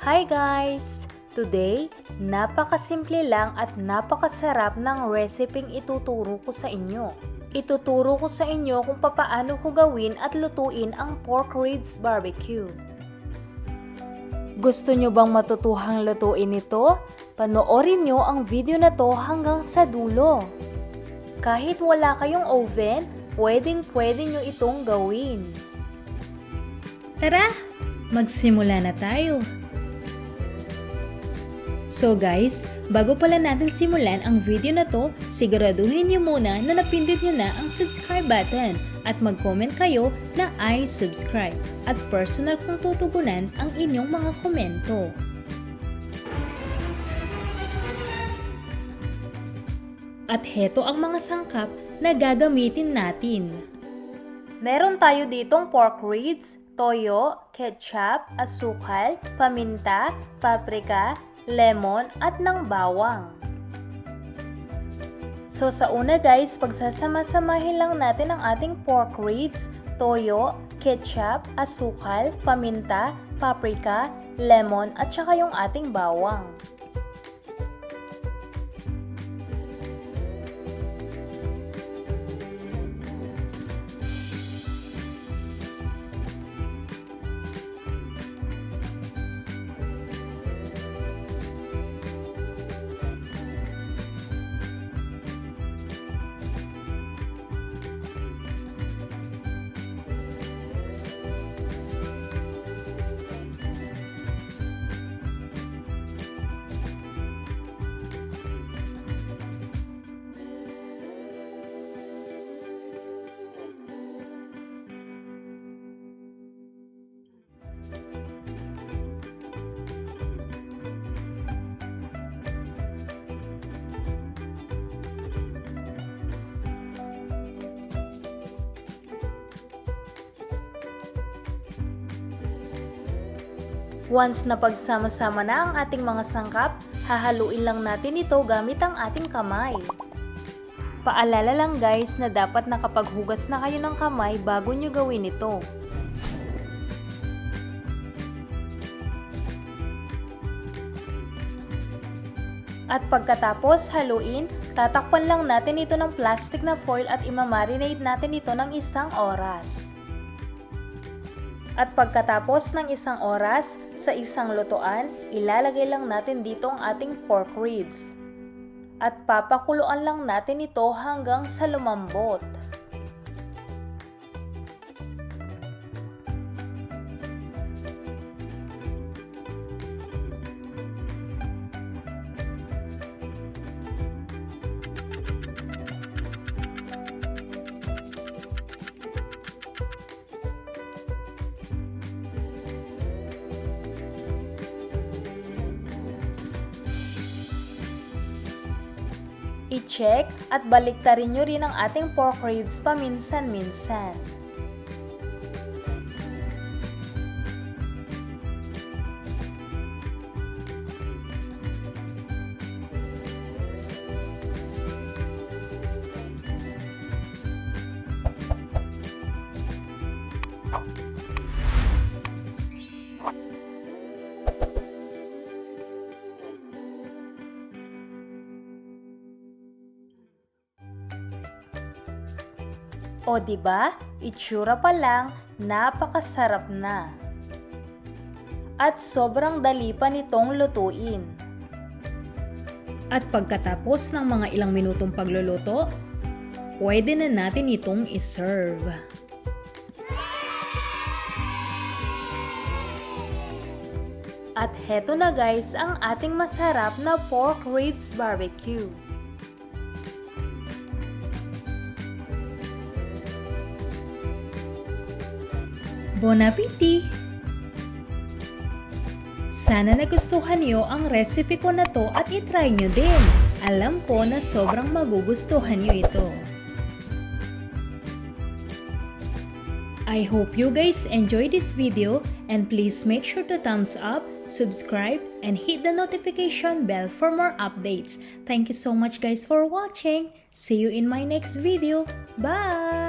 Hi guys! Today, napakasimple lang at napakasarap ng reseping ituturo ko sa inyo. Ituturo ko sa inyo kung papaano ko gawin at lutuin ang pork ribs barbecue. Gusto nyo bang matutuhang lutuin ito? Panoorin nyo ang video na to hanggang sa dulo. Kahit wala kayong oven, pwedeng-pwede nyo itong gawin. Tara, magsimula na tayo! So guys, bago pala natin simulan ang video na to, siguraduhin nyo muna na napindot nyo na ang subscribe button at mag-comment kayo na I subscribe at personal kong tutugunan ang inyong mga komento. At heto ang mga sangkap na gagamitin natin. Meron tayo ditong pork ribs, toyo, ketchup, asukal, paminta, paprika, lemon at ng bawang. So sa una guys, pagsasama-samahin lang natin ang ating pork ribs, toyo, ketchup, asukal, paminta, paprika, lemon at saka yung ating bawang. Once na pagsama-sama na ang ating mga sangkap, hahaluin lang natin ito gamit ang ating kamay. Paalala lang guys na dapat nakapaghugas na kayo ng kamay bago nyo gawin ito. At pagkatapos haluin, tatakpan lang natin ito ng plastic na foil at imamarinate natin ito ng 1 oras. At pagkatapos ng 1 oras, sa isang lutuan, ilalagay lang natin dito ang ating pork ribs. At papakuluan lang natin ito hanggang sa lumambot. I-check at baliktarin nyo rin ang ating pork ribs paminsan-minsan. O diba, itsura pa lang, napakasarap na. At sobrang dali pa nitong lutuin. At pagkatapos ng mga ilang minutong pagluluto, pwede na natin itong iserve. At heto na guys ang ating masarap na pork ribs barbecue. Bon appetit! Sana nagustuhan niyo ang recipe ko na to at itry nyo din. Alam ko na sobrang magugustuhan niyo ito. I hope you guys enjoy this video and please make sure to thumbs up, subscribe, and hit the notification bell for more updates. Thank you so much guys for watching. See you in my next video. Bye!